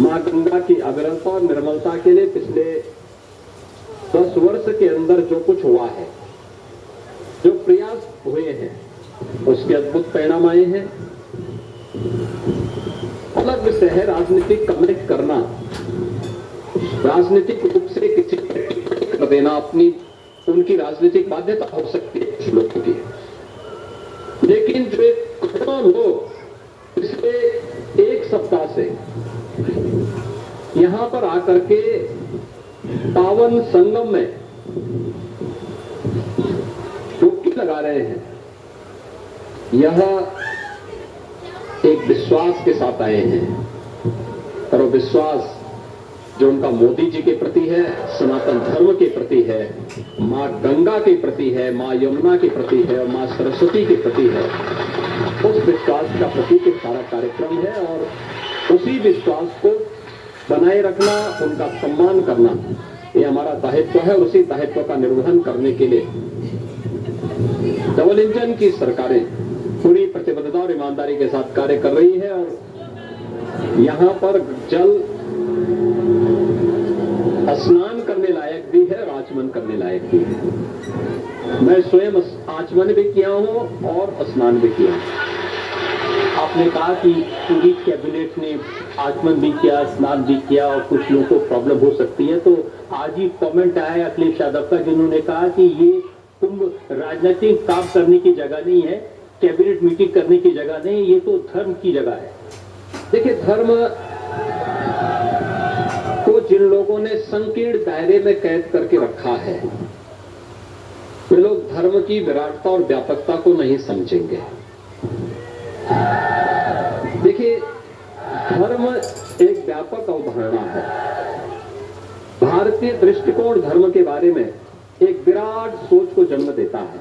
मां गंगा की अविरलता और निर्मलता के लिए पिछले 10 वर्ष के अंदर जो कुछ हुआ है, जो प्रयास हुए हैं, उसके अद्भुत परिणाम आए हैं। अलग विषय है राजनीतिक कमेंट करना, राजनीतिक रूप से किसी को देना अपनी उनकी राजनीतिक बाध्यता हो सकती है कुछ लोगों की, लेकिन जो करोड़ों लोग पिछले एक सप्ताह से यहां पर आकर के पावन संगम में डुबकी लगा रहे हैं, यह एक विश्वास के साथ आए हैं। और वो विश्वास जो उनका मोदी जी के प्रति है, सनातन धर्म के प्रति है, मां गंगा के प्रति है, मां यमुना के प्रति है और मां सरस्वती के प्रति है, उस विश्वास का प्रतीक एक सारा कार्यक्रम है। और उसी विश्वास को बनाए रखना, उनका सम्मान करना, ये हमारा दायित्व है। उसी दायित्व का निर्वहन करने के लिए डबल इंजन की सरकारें पूरी प्रतिबद्धता और ईमानदारी के साथ कार्य कर रही है। और यहां पर जल स्नान करने लायक भी है, आचमन करने लायक भी है। मैं स्वयं आचमन भी किया हूं और स्नान भी किया हूं। आपने कहा कि पूरी कैबिनेट ने आचमन भी किया, स्नान भी किया और कुछ लोगों को प्रॉब्लम हो सकती है, तो आज ही कमेंट आया है अखिलेश यादव का, जिन्होंने कहा कि ये कुंभ राजनीतिक काम करने की जगह नहीं है, कैबिनेट मीटिंग करने की जगह नहीं, ये तो धर्म की जगह है। देखिए, धर्म को जिन लोगों ने संकीर्ण दायरे में कैद करके रखा है, वे लोग धर्म की विराटता और व्यापकता को नहीं समझेंगे। देखिए, धर्म एक व्यापक अवधारणा है। भारतीय दृष्टिकोण धर्म के बारे में एक विराट सोच को जन्म देता है।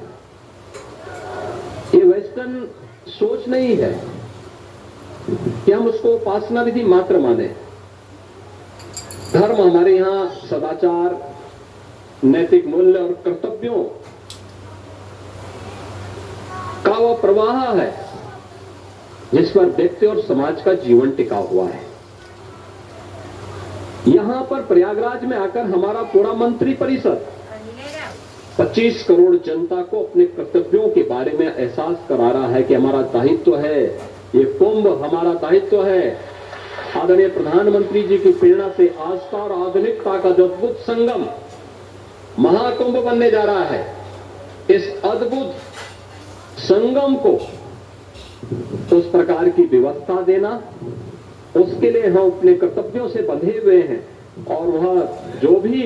ये वेस्टर्न सोच नहीं है कि हम उसको उपासना विधि मात्र माने। धर्म हमारे यहां सदाचार, नैतिक मूल्य और कर्तव्यों का वह प्रवाह है जिस पर व्यक्ति और समाज का जीवन टिका हुआ है। यहां पर प्रयागराज में आकर हमारा पूरा मंत्री परिषद 25 करोड़ जनता को अपने कर्तव्यों के बारे में एहसास करा रहा है कि हमारा दायित्व है, ये कुंभ हमारा दायित्व है। आदरणीय प्रधानमंत्री जी की प्रेरणा से आस्था और आधुनिकता का जो अद्भुत संगम महाकुंभ बनने जा रहा है, इस अद्भुत संगम को उस प्रकार की व्यवस्था देना, उसके लिए हम अपने कर्तव्यों से बंधे हुए हैं। और वह जो भी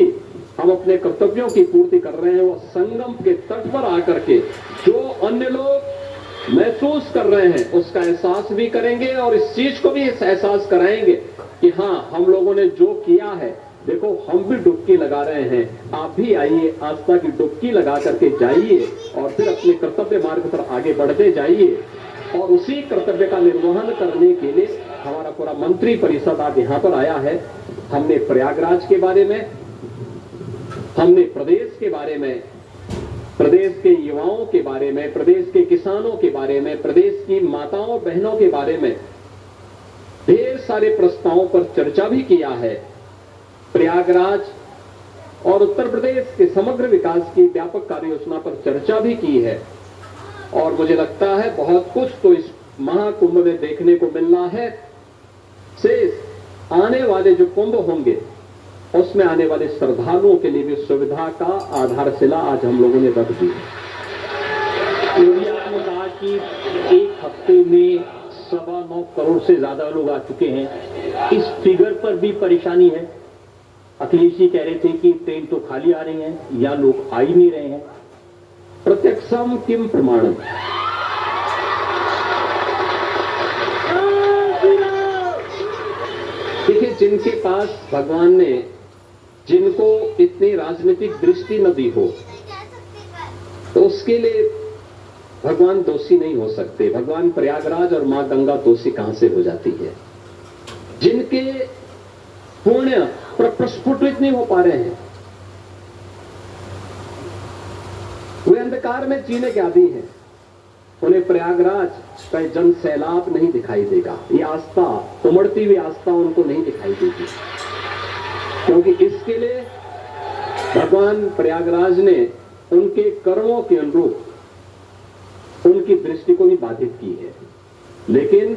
हम अपने कर्तव्यों की पूर्ति कर रहे हैं, वो संगम के तट पर आकर के जो अन्य लोग महसूस कर रहे हैं उसका एहसास भी करेंगे और इस चीज को भी एहसास कराएंगे कि हाँ, हम लोगों ने जो किया है, देखो हम भी डुबकी लगा रहे हैं, आप भी आइए, आस्था की डुबकी लगा करके जाइए और फिर अपने कर्तव्य मार्ग पर आगे बढ़ते जाइए। और उसी कर्तव्य का निर्वहन करने के लिए हमारा पूरा मंत्री परिषद आज यहां पर आया है। हमने प्रयागराज के बारे में, हमने प्रदेश के बारे में, प्रदेश के युवाओं के बारे में, प्रदेश के किसानों के बारे में, प्रदेश की माताओं बहनों के बारे में ढेर सारे प्रस्तावों पर चर्चा भी किया है। प्रयागराज और उत्तर प्रदेश के समग्र विकास की व्यापक कार्य योजना पर चर्चा भी की है। और मुझे लगता है बहुत कुछ तो इस महाकुंभ में देखने को मिलना है। शेष आने वाले जो कुंभ होंगे उसमें आने वाले श्रद्धालुओं के लिए भी सुविधा का आधारशिला आज हम लोगों ने रख दी है। योगी आपने कहा कि एक हफ्ते में 9.25 करोड़ से ज्यादा लोग आ चुके हैं, इस फिगर पर भी परेशानी है। अखिलेश जी कह रहे थे कि ट्रेन तो खाली आ रही हैं या लोग आ ही नहीं रहे हैं। प्रत्यक्षम किम प्रमाणम। देखिए, जिनके पास भगवान ने, जिनको इतनी राजनीतिक दृष्टि न दी हो, तो उसके लिए भगवान दोषी नहीं हो सकते। भगवान प्रयागराज और मां गंगा दोषी कहां से हो जाती है? जिनके पुण्य प्रस्फुटित नहीं हो पा रहे हैं, वे अंधकार में जीने के आदी हैं। उन्हें प्रयागराज का जन सैलाब नहीं दिखाई देगा। ये आस्था, उमड़ती हुई आस्था उनको नहीं दिखाई देगी, क्योंकि इसके लिए भगवान प्रयागराज ने उनके कर्मों के अनुरूप उनकी दृष्टि को भी बाधित की है। लेकिन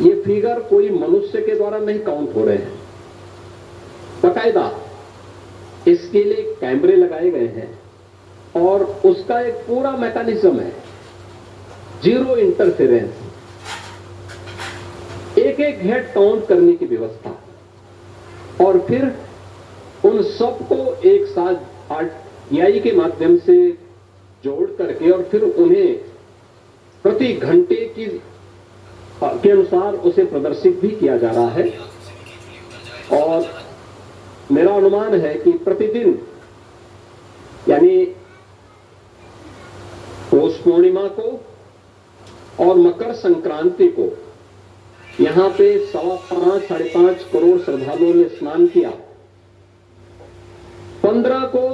ये फिगर कोई मनुष्य के द्वारा नहीं काउंट हो रहे हैं, बाकायदा इसके लिए कैमरे लगाए गए हैं और उसका एक पूरा मैकेनिज्म है, जीरो इंटरफेरेंस, एक एक हेड काउंट करने की व्यवस्था, और फिर उन सबको एक साथ आरटीआई के माध्यम से जोड़ करके और फिर उन्हें प्रति घंटे के अनुसार उसे प्रदर्शित भी किया जा रहा है। और मेरा अनुमान है कि प्रतिदिन, यानी पौष पूर्णिमा को और मकर संक्रांति को यहां पे 5.5 करोड़ श्रद्धालुओं ने स्नान किया। 15 को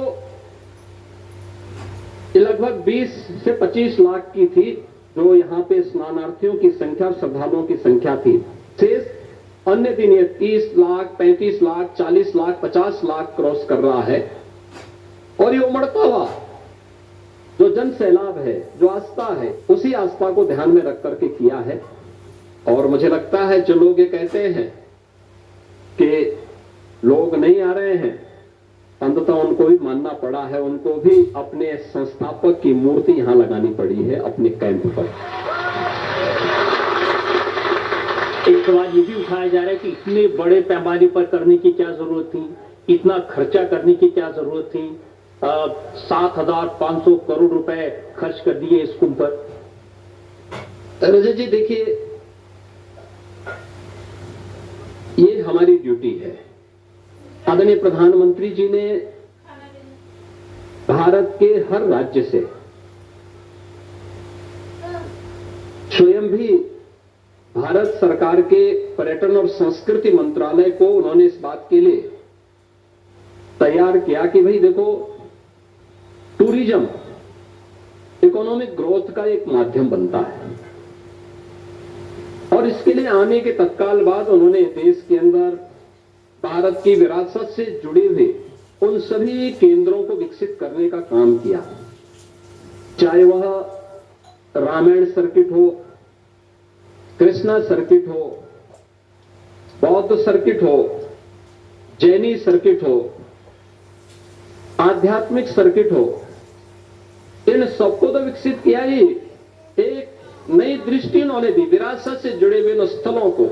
लगभग 20 से 25 लाख की थी जो यहां पे स्नानार्थियों की संख्या, श्रद्धालुओं की संख्या थी। शेष अन्य दिन ये 30 लाख, 35 लाख, 40 लाख, 50 लाख क्रॉस कर रहा है। और ये उमड़ता हुआ जो जन सैलाब है, जो आस्था है, उसी आस्था को ध्यान में रख करके किया है। और मुझे लगता है जो लोग ये कहते हैं कि लोग नहीं आ रहे हैं, अंततः उनको भी मानना पड़ा है, उनको भी अपने संस्थापक की मूर्ति यहां लगानी पड़ी है अपने कैंप पर। एक सवाल ये भी उठाया जा रहा है कि इतने बड़े पैमाने पर करने की क्या जरूरत थी, इतना खर्चा करने की क्या जरूरत थी। 7,500 करोड़ रुपए खर्च कर दिए इस कुंभ पर। रजत जी देखिए, ये हमारी ड्यूटी है। आदरणीय प्रधानमंत्री जी ने भारत के हर राज्य से स्वयं भी भारत सरकार के पर्यटन और संस्कृति मंत्रालय को उन्होंने इस बात के लिए तैयार किया कि भाई देखो, टूरिज्म इकोनॉमिक ग्रोथ का एक माध्यम बनता है। और इसके लिए आने के तत्काल बाद उन्होंने देश के अंदर भारत की विरासत से जुड़े हुए उन सभी केंद्रों को विकसित करने का काम किया, चाहे वह रामायण सर्किट हो, कृष्णा सर्किट हो, बौद्ध सर्किट हो, जैनी सर्किट हो, आध्यात्मिक सर्किट हो। इन सबको तो विकसित किया ही, एक नई दृष्टि उन्होंने दी, विरासत से जुड़े हुए इन स्थलों को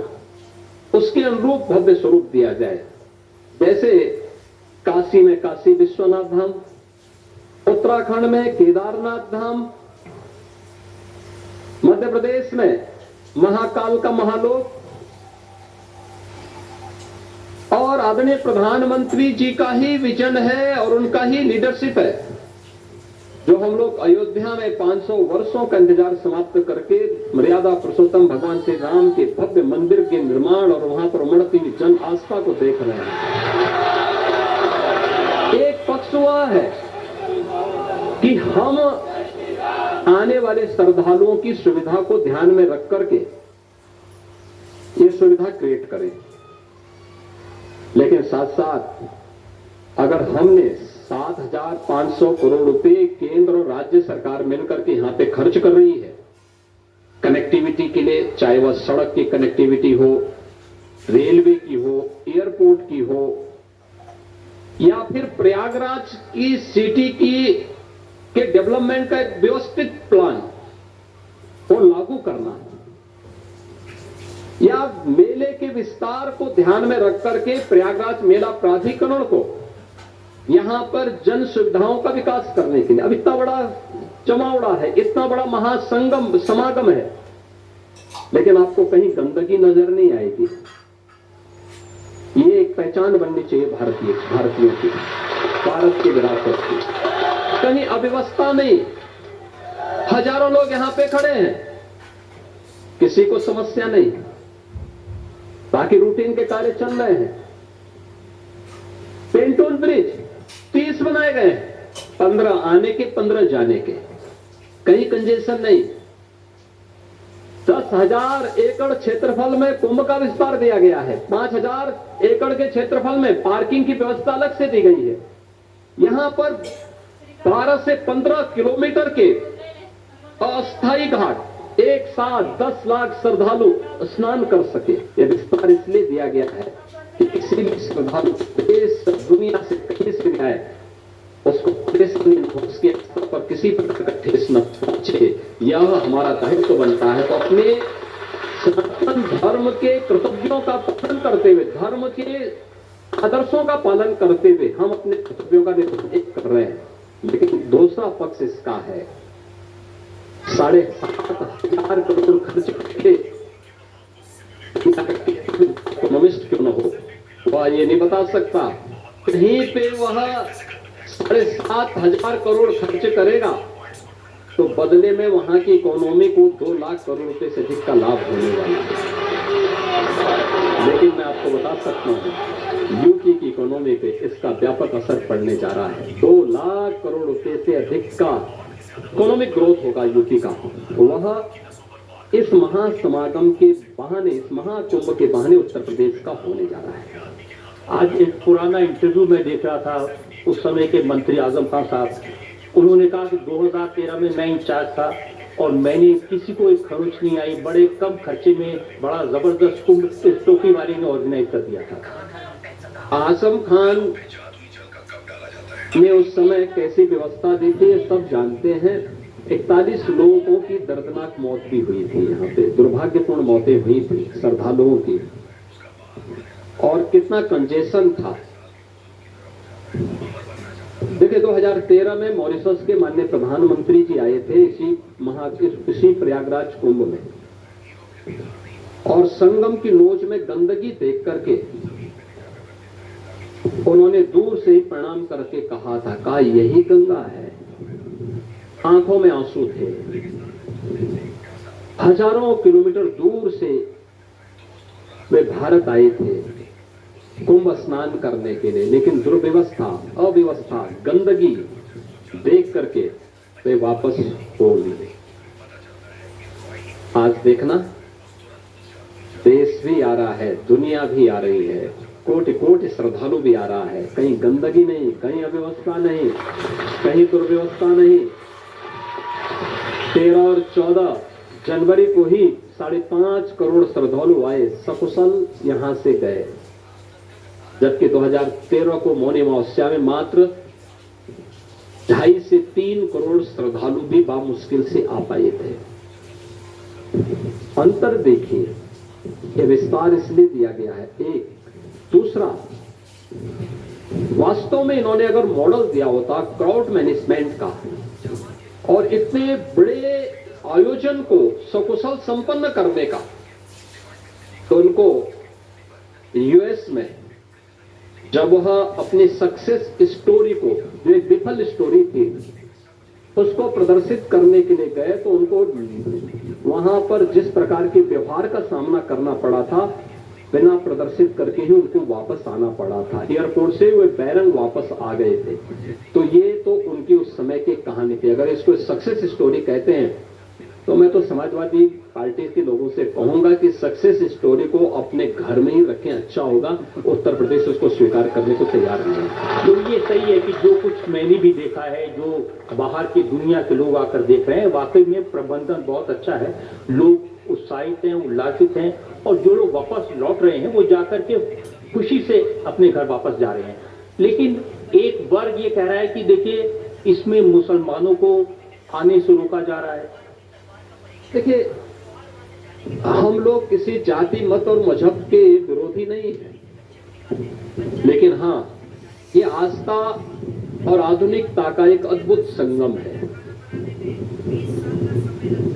उसके अनुरूप भव्य स्वरूप दिया जाए। जैसे काशी में काशी विश्वनाथ धाम, उत्तराखंड में केदारनाथ धाम, मध्य प्रदेश में महाकाल का महालोक, और आदरणीय प्रधानमंत्री जी का ही विजन है और उनका ही लीडरशिप है जो हम लोग अयोध्या में 500 वर्षों का इंतजार समाप्त करके मर्यादा पुरुषोत्तम भगवान श्री राम के भव्य मंदिर के निर्माण और वहां पर उमड़ती हुई जन आस्था को देख रहे हैं। एक पक्ष हुआ है कि हम आने वाले श्रद्धालुओं की सुविधा को ध्यान में रख करके ये सुविधा क्रिएट करें, लेकिन साथ साथ अगर हमने 7,500 करोड़ रुपए केंद्र और राज्य सरकार मिलकर के यहां पे खर्च कर रही है कनेक्टिविटी के लिए, चाहे वह सड़क की कनेक्टिविटी हो, रेलवे की हो, एयरपोर्ट की हो, या फिर प्रयागराज की सिटी की के डेवलपमेंट का एक व्यवस्थित प्लान को लागू करना, या मेले के विस्तार को ध्यान में रख करके प्रयागराज मेला प्राधिकरण को यहां पर जन सुविधाओं का विकास करने के लिए, अब इतना बड़ा जमावड़ा है, इतना बड़ा महासंगम समागम है, लेकिन आपको कहीं गंदगी नजर नहीं आएगी। ये एक पहचान बननी चाहिए भारतीयों की, भारत की विरासत की। कहीं अव्यवस्था नहीं, हजारों लोग यहां पे खड़े हैं, किसी को समस्या नहीं, बाकी रूटीन के कार्य चल रहे हैं। पेंटून ब्रिज 30 बनाए गए, 15 आने के 15 जाने के। कहीं कंजेशन नहीं। 10,000 एकड़ क्षेत्रफल में कुंभ का विस्तार दिया गया है। 5,000 एकड़ के क्षेत्रफल में पार्किंग की व्यवस्था अलग से दी गई है। यहां पर 12 से 15 किलोमीटर के अस्थायी घाट, एक साथ 10 लाख श्रद्धालु स्नान कर सके। यह विस्तार इसलिए दिया गया है कि किसी भी श्रद्धालु देश दुनिया से कहीं से आए, उसको उसके स्तर पर किसी प्रकार का ठेस न पहुंचे, यह हमारा दायित्व बनता है। तो अपने सनातन धर्म के कर्तव्यों का पालन करते हुए, धर्म के आदर्शों का पालन करते हुए हम अपने कर्तव्यों का निर्वहन कर रहे हैं। लेकिन दूसरा पक्ष इसका है, 7,500 करोड़ खर्च करके इकोनॉमिस्ट क्यों न हो, वह ये नहीं बता सकता। कहीं पे वह 7,500 करोड़ खर्च करेगा तो बदले में वहां की इकोनॉमी को 2 लाख करोड़ रुपए से अधिक का लाभ होने वाला है। लेकिन मैं आपको बता सकता हूं, यूपी की इकोनॉमी पे इसका व्यापक असर पड़ने जा रहा है। 2 लाख करोड़ रुपए से अधिक का इकोनॉमिक ग्रोथ होगा यूपी का। वह इस महासमागम के बहाने, इस महाकुंभ के बहाने उत्तर प्रदेश का होने जा रहा है। आज एक पुराना इंटरव्यू में देख रहा था, उस समय के मंत्री आजम खान साहब, उन्होंने कहा कि 2013 में मैं इंचार्ज था और मैंने किसी को एक खरोच नहीं आई, बड़े कम खर्चे में बड़ा जबरदस्त कुंभ इस टोपी वाली ने ऑर्गेनाइज कर दिया था। आजम खान ने उस समय कैसी व्यवस्था दी थी सब जानते हैं। 41 लोगों की दर्दनाक मौत भी हुई थी, यहाँ पे दुर्भाग्यपूर्ण मौतें हुई थी श्रद्धालुओं की, और कितना कंजेशन था। देखिए 2013 में मॉरिशस के माननीय प्रधानमंत्री जी आए थे इसी प्रयागराज कुंभ में, और संगम की नोच में गंदगी देख करके उन्होंने दूर से ही प्रणाम करके कहा यही गंगा है। आंखों में आंसू थे। हजारों किलोमीटर दूर से वे भारत आए थे कुंभ स्नान करने के लिए, लेकिन दुर्व्यवस्था, अव्यवस्था, गंदगी देख करके वे वापस हो लिए। आज देखना, देश भी आ रहा है, दुनिया भी आ रही है, कोटि कोटि श्रद्धालु भी आ रहा है। कहीं गंदगी नहीं, कहीं अव्यवस्था नहीं, कहीं दुर्व्यवस्था नहीं। 13 और 14 जनवरी को ही 5.5 करोड़ श्रद्धालु आए, सकुशल यहां से गए, जबकि 2013 को मौनी अमावस्या में मात्र 2.5 से 3 करोड़ श्रद्धालु भी बामुश्किल से आ पाए थे। अंतर देखिए, यह विस्तार इसलिए दिया गया है। एक दूसरा, वास्तव में इन्होंने अगर मॉडल दिया होता क्राउड मैनेजमेंट का और इतने बड़े आयोजन को सकुशल संपन्न करने का, तो उनको यूएस में जब वह अपनी सक्सेस स्टोरी को, जो एक विफल स्टोरी थी, उसको प्रदर्शित करने के लिए गए, तो उनको वहां पर जिस प्रकार के व्यवहार का सामना करना पड़ा था, बिना प्रदर्शित करके ही उनको वापस आना पड़ा था। एयरपोर्ट से वे बैरंग वापस आ गए थे। तो ये तो उनकी उस समय की कहानी थी। अगर इसको सक्सेस स्टोरी कहते हैं, तो मैं तो समाजवादी पार्टी के लोगों से कहूंगा कि सक्सेस स्टोरी को अपने घर में ही रखें, अच्छा होगा। उत्तर प्रदेश उसको स्वीकार करने को तैयार नहीं है। तो ये सही है कि जो कुछ मैंने भी देखा है, जो बाहर की दुनिया के लोग आकर देख रहे हैं, वाकई में प्रबंधन बहुत अच्छा है। लोग उत्साहित हैं, उल्लासित हैं, और जो लोग वापस लौट रहे हैं वो जाकर के खुशी से अपने घर वापस जा रहे हैं। लेकिन एक वर्ग ये कह रहा है कि देखिए, इसमें मुसलमानों को आने से रोका जा रहा है। देखिए, हम लोग किसी जाति, मत और मजहब के विरोधी नहीं हैं, लेकिन हाँ, ये आस्था और आधुनिकता का एक अद्भुत संगम है।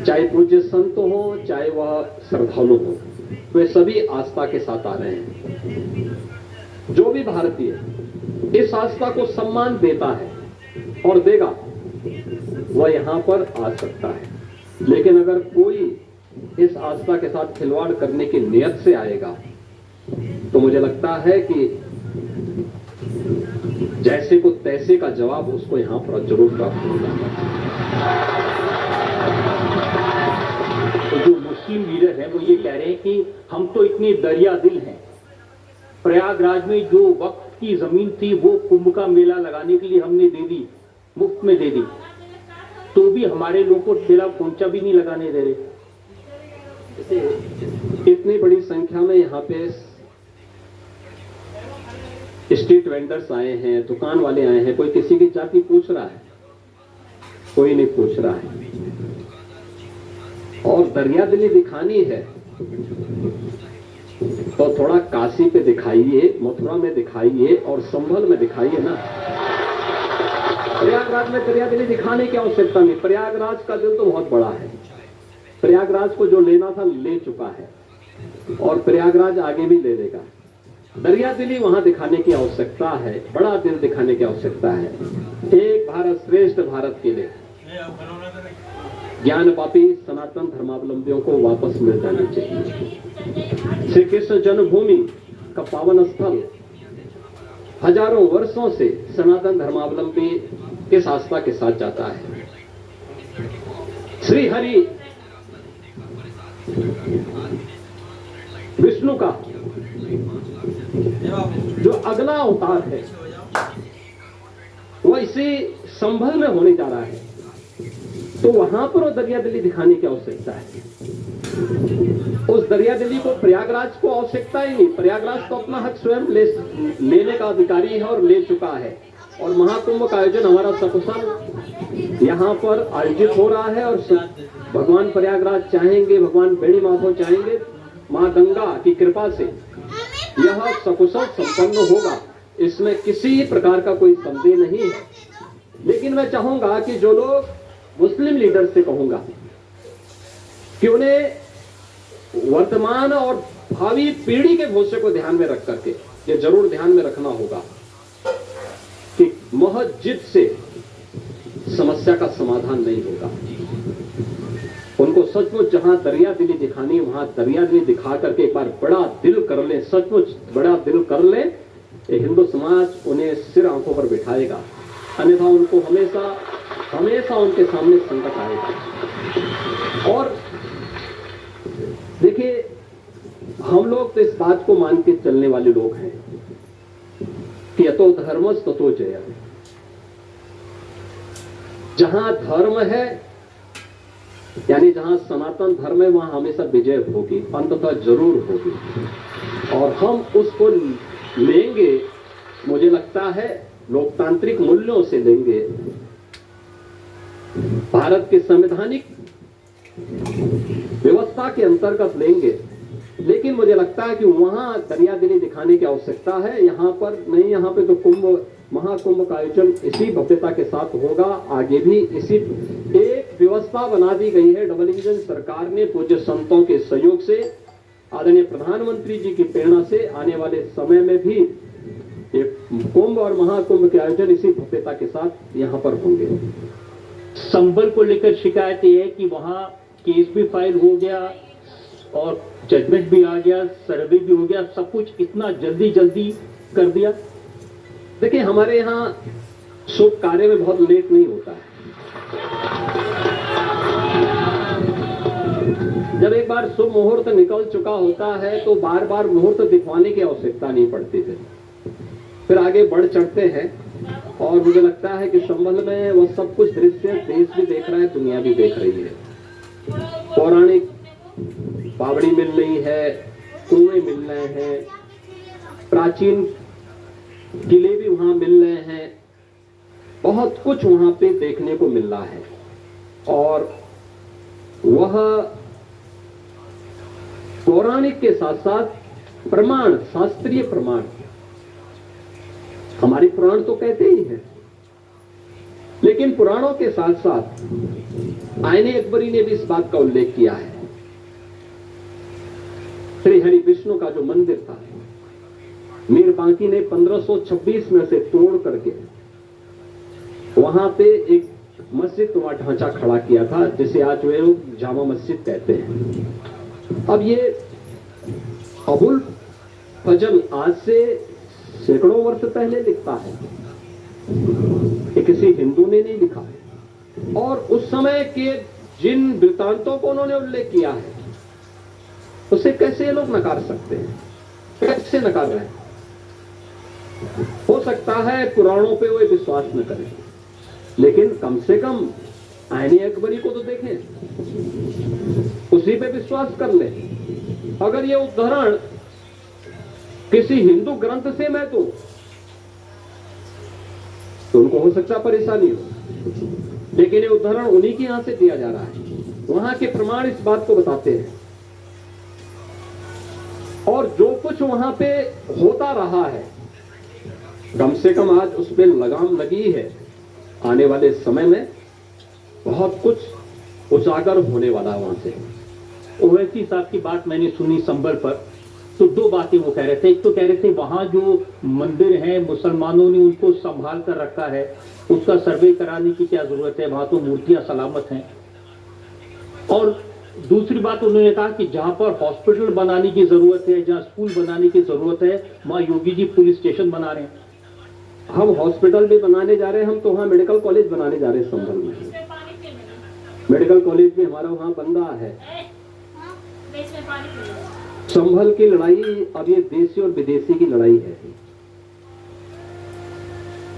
चाहे पूज्य संत हो, चाहे वह श्रद्धालु हो, वे सभी आस्था के साथ आ रहे हैं। जो भी भारतीय इस आस्था को सम्मान देता है और देगा, वह यहां पर आ सकता है। लेकिन अगर कोई इस आस्था के साथ खिलवाड़ करने की नियत से आएगा, तो मुझे लगता है कि जैसे को तैसे का जवाब उसको यहां पर जरूर प्राप्त होगा। मुस्लिम लीडर हैं वो ये कह रहे हैं कि हम तो इतने दरिया दिल हैं, प्रयागराज में जो वक्त की जमीन थी वो कुंभ का मेला लगाने के लिए हमने दे दी, मुफ्त में दे दी, तो भी हमारे लोगों को ठेला पोंचा भी नहीं लगाने दे रहे। इतनी बड़ी संख्या में यहाँ पे स्ट्रीट वेंडर्स आए हैं, दुकान वाले आए हैं, कोई किसी की जाति पूछ रहा है? कोई नहीं पूछ रहा है। और दरिया दिली दिखानी है तो थोड़ा काशी पे दिखाइए, मथुरा में दिखाइए और संभल में दिखाइए ना। प्रयागराज में दरिया दिली दिखाने की आवश्यकता नहीं। प्रयागराज का दिल तो बहुत बड़ा है। प्रयागराज को जो लेना था ले चुका है और प्रयागराज आगे भी ले लेगा। दरिया दिली वहां दिखाने की आवश्यकता है, बड़ा दिल दिखाने की आवश्यकता है। एक भारत श्रेष्ठ भारत के लिए ज्ञान पापी सनातन धर्मावलंबियों को वापस मिल जाना चाहिए। श्री कृष्ण जन्मभूमि का पावन स्थल हजारों वर्षों से सनातन धर्मावलंबी इस आस्था के साथ जाता है। श्री हरि विष्णु का जो अगला अवतार है वो इसी संभल में होने जा रहा है, तो वहां पर वो दरिया दिली दिखाने की आवश्यकता है। उस दरिया दिली को प्रयागराज को आवश्यकता ही नहीं। प्रयागराज तो अपना हक स्वयं लेने का अधिकारी है और ले चुका है। और महाकुंभ का आयोजन हमारा सकुशल यहाँ पर आयोजित हो रहा है और भगवान प्रयागराज चाहेंगे, भगवान बेणी माधव चाहेंगे, मां गंगा की कृपा से यह सकुशल संपन्न होगा, इसमें किसी प्रकार का कोई संदेह नहीं है। लेकिन मैं चाहूंगा कि जो लोग मुस्लिम लीडर से कहूंगा कि उन्हें वर्तमान और भावी पीढ़ी के भविष्य को ध्यान में रख करके ये जरूर ध्यान में रखना होगा कि महज जिद से समस्या का समाधान नहीं होगा। उनको सचमुच जहां दरिया दिली दिखानी वहां दरिया दिली दिखा करके एक बार बड़ा दिल कर ले, सचमुच बड़ा दिल कर ले, ये हिंदू समाज उन्हें सिर आंखों पर बिठाएगा। अन्यथा उनको हमेशा उनके सामने संकट आएगा। और देखिए, हम लोग तो इस बात को मान के चलने वाले लोग हैं कि यतो धर्मस् ततो जयः। जहां धर्म है यानी जहां सनातन धर्म है वहां हमेशा विजय होगी, अंततः जरूर होगी। और हम उसको लेंगे, मुझे लगता है लोकतांत्रिक मूल्यों से लेंगे, भारत के संवैधानिक व्यवस्था के अंतर्गत लेंगे। लेकिन मुझे लगता है कि वहां दरिया दिली दिखाने की आवश्यकता है, यहां पर नहीं। यहां पे तो महाकुंभ का आयोजन इसी भव्यता के साथ होगा, आगे भी इसी एक व्यवस्था बना दी गई है डबल इंजन सरकार ने पूज्य संतों के सहयोग से, आदरणीय प्रधानमंत्री जी की प्रेरणा से। आने वाले समय में भी एक कुंभ और महाकुंभ के आयोजन इसी भव्यता के साथ यहां पर होंगे। संभल को लेकर शिकायत यह है कि वहां केस भी फाइल हो गया और जजमेंट भी आ गया, सर्वे भी हो गया, सब कुछ इतना जल्दी कर दिया। देखिए, हमारे यहाँ शुभ कार्य में बहुत लेट नहीं होता है। जब एक बार शुभ मुहूर्त निकल चुका होता है तो बार बार मुहूर्त दिखवाने की आवश्यकता नहीं पड़ती है, फिर आगे बढ़ चढ़ते हैं। और मुझे लगता है कि संबंध में वह सब कुछ दृश्य देश भी देख रहा है, दुनिया भी देख रही है। पौराणिक बावड़ी मिल रही है, कुएं मिल रहे हैं, प्राचीन किले भी वहां मिल रहे हैं, बहुत कुछ वहां पे देखने को मिल रहा है। और वह पौराणिक के साथ साथ प्रमाण, शास्त्रीय प्रमाण, हमारे पुराण तो कहते ही हैं, लेकिन पुराणों के साथ साथ आईने अकबरी ने भी इस बात का उल्लेख किया है। श्री हरि विष्णु का जो मंदिर था, मीर बांकी ने 1526 में से तोड़ करके वहां पे एक मस्जिद का ढांचा खड़ा किया था, जिसे आज वे लोग जामा मस्जिद कहते हैं। अब ये अबुल फजल आज से सैकड़ों वर्ष पहले लिखता है, कि किसी हिंदू ने नहीं लिखा है। और उस समय के जिन वृत्तांतों को उन्होंने उल्लेख किया है उसे कैसे ये लोग नकार सकते हैं? कैसे नकार रहे हैं? हो सकता है पुराणों पे वो विश्वास न करें, लेकिन कम से कम आईने अकबरी को तो देखें, उसी पे विश्वास कर ले। अगर ये उदाहरण किसी हिंदू ग्रंथ से मैं दूं तो उनको हो सकता परेशानी हो, लेकिन ये उदाहरण उन्हीं के यहां से दिया जा रहा है। वहां के प्रमाण इस बात को बताते हैं, और जो कुछ वहां पे होता रहा है, कम से कम आज उस पर लगाम लगी है। आने वाले समय में बहुत कुछ उजागर होने वाला है वहां से। ओवैसी साहब की बात मैंने सुनी संभल पर, तो दो बातें वो कह रहे थे। एक तो कह रहे थे वहां जो मंदिर है मुसलमानों ने उनको संभाल कर रखा है, उसका सर्वे कराने की क्या जरूरत है, वहां तो मूर्तियां सलामत हैं। और दूसरी बात उन्होंने कहा कि जहां पर हॉस्पिटल बनाने की जरूरत है, जहां स्कूल बनाने की जरूरत है, वहां योगी जी पुलिस स्टेशन बना रहे हैं। हम हॉस्पिटल भी बनाने जा रहे हैं, हम तो वहां मेडिकल कॉलेज बनाने जा रहे हैं संभल में। मेडिकल कॉलेज भी हमारा वहां बन रहा है। संभल की लड़ाई अब ये देशी और विदेशी की लड़ाई है।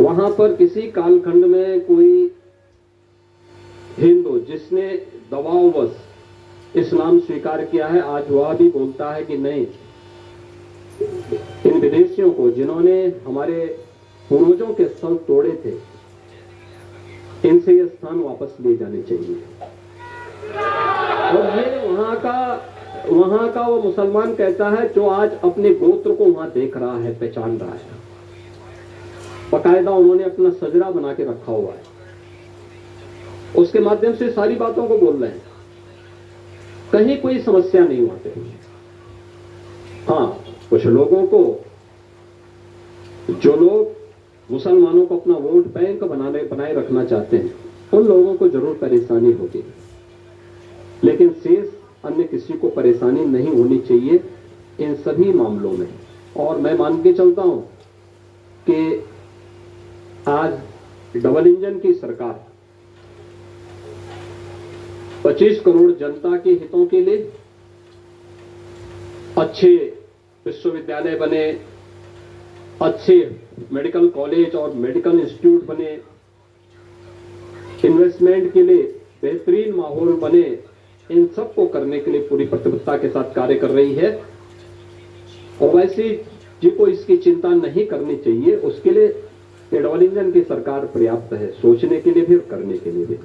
वहां पर किसी कालखंड में कोई हिंदू जिसने दबाववश इस्लाम स्वीकार किया है, आज वह भी बोलता है कि नहीं, इन विदेशियों को जिन्होंने हमारे पूर्वजों के स्थल तोड़े थे, इनसे ये स्थान वापस लिए जाने चाहिए। और ये वहां का वो मुसलमान कहता है जो आज अपने गोत्र को वहां देख रहा है, पहचान रहा है, बाकायदा उन्होंने अपना सजरा बना के रखा हुआ है, उसके माध्यम से सारी बातों को बोल रहे हैं। कहीं कोई समस्या नहीं वहां पे। हाँ, कुछ लोगों को, जो लोग मुसलमानों को अपना वोट बैंक बनाए रखना चाहते हैं, उन लोगों को जरूर परेशानी होगी, लेकिन शेष अन्य किसी को परेशानी नहीं होनी चाहिए इन सभी मामलों में। और मैं मान के चलता हूं कि आज डबल इंजन की सरकार 25 करोड़ जनता के हितों के लिए अच्छे विश्वविद्यालय बने, अच्छे मेडिकल कॉलेज और मेडिकल इंस्टीट्यूट बने, इन्वेस्टमेंट के लिए बेहतरीन माहौल बने, इन सब को करने के लिए पूरी प्रतिबद्धता के साथ कार्य कर रही है। और वैसे जिनको इसकी चिंता नहीं करनी चाहिए, उसके लिए डबल इंजन की सरकार पर्याप्त है, सोचने के लिए भी और करने के लिए भी।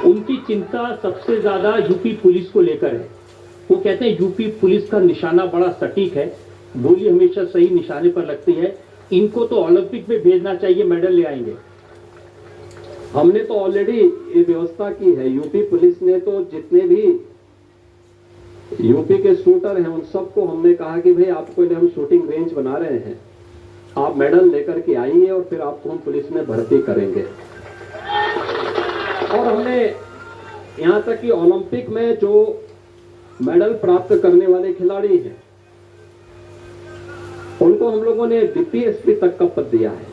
उनकी चिंता सबसे ज्यादा यूपी पुलिस को लेकर है। वो कहते हैं यूपी पुलिस का निशाना बड़ा सटीक है, गोली हमेशा सही निशाने पर लगती है, इनको तो ओलंपिक में भेजना चाहिए, मेडल ले आएंगे। हमने तो ऑलरेडी ये व्यवस्था की है। यूपी पुलिस ने तो जितने भी यूपी के शूटर हैं, उन सबको हमने कहा कि भाई आपको हम शूटिंग रेंज बना रहे हैं, आप मेडल लेकर के आइए और फिर आपको हम पुलिस में भर्ती करेंगे। और हमने यहां तक कि ओलंपिक में जो मेडल प्राप्त करने वाले खिलाड़ी हैं, उनको हम लोगों ने डिप्टी एसपी तक का पद दिया है,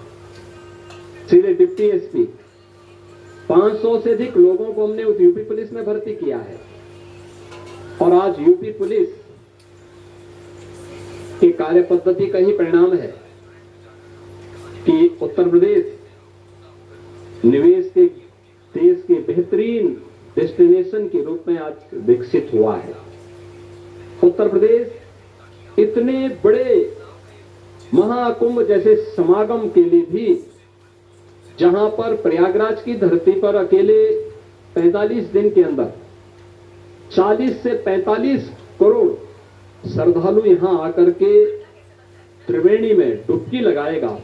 सीधे डिप्टी एसपी। 500 से अधिक लोगों को हमने यूपी पुलिस में भर्ती किया है। और आज यूपी पुलिस की कार्य पद्धति का ही परिणाम है कि उत्तर प्रदेश निवेश के देश के बेहतरीन डेस्टिनेशन के रूप में आज विकसित हुआ है। उत्तर प्रदेश इतने बड़े महाकुंभ जैसे समागम के लिए भी, जहां पर प्रयागराज की धरती पर अकेले 45 दिन के अंदर 40 से 45 करोड़ श्रद्धालु यहां आकर के त्रिवेणी में डुबकी लगाएगा,